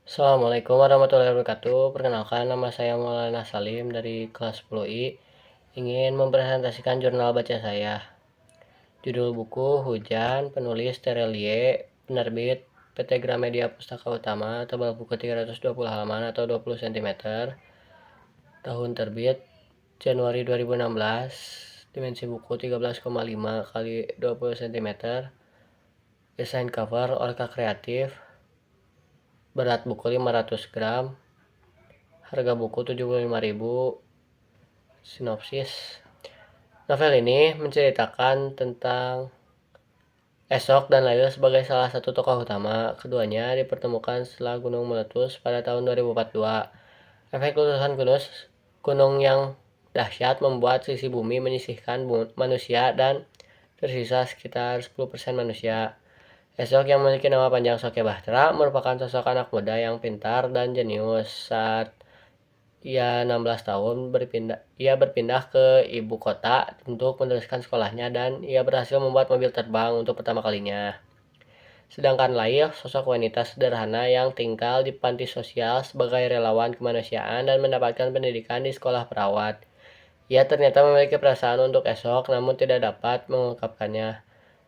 Assalamualaikum warahmatullahi wabarakatuh. Perkenalkan, nama saya Maulana Salim dari kelas 10I. Ingin mempresentasikan jurnal baca saya. Judul buku Hujan, penulis Terelie, penerbit PT Gramedia Pustaka Utama, tebal buku 320 halaman atau 20 cm. Tahun terbit Januari 2016. Dimensi buku 13,5 kali 20 cm. Desain cover Orca Kreatif. Berat buku 500 gram. Harga buku 75.000. Sinopsis. Novel ini menceritakan tentang Esok dan Lail sebagai salah satu tokoh utama. Keduanya dipertemukan setelah gunung meletus pada tahun 2042. Efek letusan gunung yang dahsyat membuat sisi bumi menyisihkan manusia dan tersisa sekitar 10% manusia. Esok yang memiliki nama panjang Soke Bahtera merupakan sosok anak muda yang pintar dan jenius. Saat ia 16 tahun ia berpindah ke ibu kota untuk meneruskan sekolahnya dan ia berhasil membuat mobil terbang untuk pertama kalinya. Sedangkan Lail, sosok wanita sederhana yang tinggal di panti sosial sebagai relawan kemanusiaan dan mendapatkan pendidikan di sekolah perawat. Ia ternyata memiliki perasaan untuk Esok namun tidak dapat mengungkapkannya.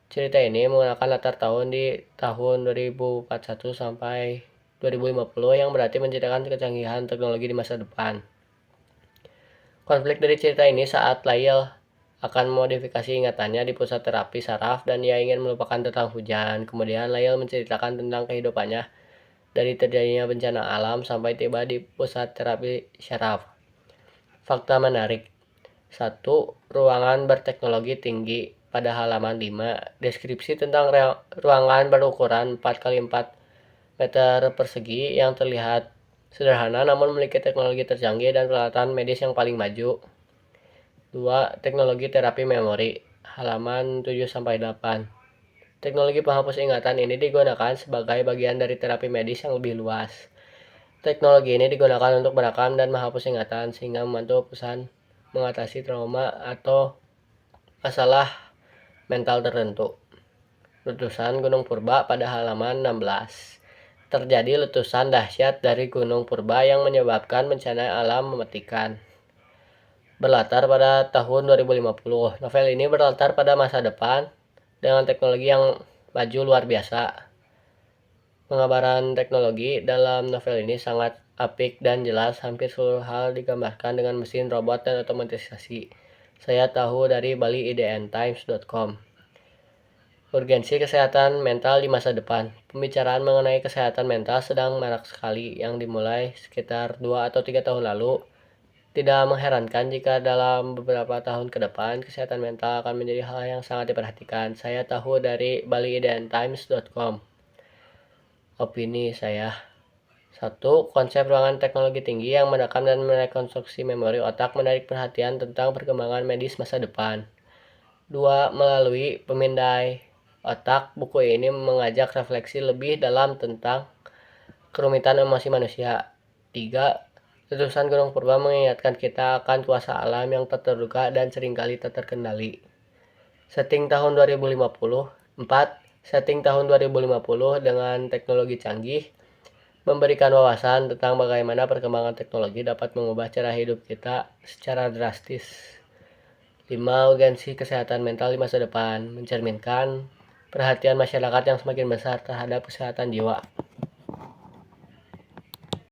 Cerita ini menggunakan latar tahun di tahun 2041 sampai 2050 yang berarti menceritakan kecanggihan teknologi di masa depan. Konflik dari cerita ini saat Lail akan memodifikasi ingatannya di pusat terapi saraf dan ia ingin melupakan tentang hujan. Kemudian Lail menceritakan tentang kehidupannya dari terjadinya bencana alam sampai tiba di pusat terapi saraf. Fakta menarik. 1. Ruangan berteknologi tinggi. Pada halaman 5, deskripsi tentang ruangan berukuran 4x4 meter persegi yang terlihat sederhana namun memiliki teknologi tercanggih dan peralatan medis yang paling maju. 2. Teknologi terapi memori. Halaman 7-8. Teknologi penghapus ingatan ini digunakan sebagai bagian dari terapi medis yang lebih luas. Teknologi ini digunakan untuk merekam dan menghapus ingatan sehingga membantu perusahaan mengatasi trauma atau masalah mental tertentu. Letusan Gunung Purba pada halaman 16. Terjadi letusan dahsyat dari Gunung Purba yang menyebabkan bencana alam mematikan. Berlatar pada tahun 2050. Novel ini berlatar pada masa depan dengan teknologi yang maju luar biasa. Pengabaran teknologi dalam novel ini sangat apik dan jelas. Hampir seluruh hal digambarkan dengan mesin, robot, dan otomatisasi. Saya tahu dari baliidntimes.com. Urgensi kesehatan mental di masa depan. Pembicaraan mengenai kesehatan mental sedang marak sekali yang dimulai sekitar 2 atau 3 tahun lalu. Tidak mengherankan jika dalam beberapa tahun ke depan kesehatan mental akan menjadi hal yang sangat diperhatikan. Saya tahu dari baliidntimes.com. Opini saya. 1. Konsep ruangan teknologi tinggi yang merekam dan merekonstruksi memori otak menarik perhatian tentang perkembangan medis masa depan. 2. Melalui pemindai otak, buku ini mengajak refleksi lebih dalam tentang kerumitan emosi manusia. 3. Letusan Gunung Purba mengingatkan kita akan kuasa alam yang tak terduga dan seringkali tak terkendali. Setting tahun 2050. 4. Setting tahun 2050 dengan teknologi canggih memberikan wawasan tentang bagaimana perkembangan teknologi dapat mengubah cara hidup kita secara drastis. 5. Urgensi kesehatan mental di masa depan mencerminkan perhatian masyarakat yang semakin besar terhadap kesehatan jiwa.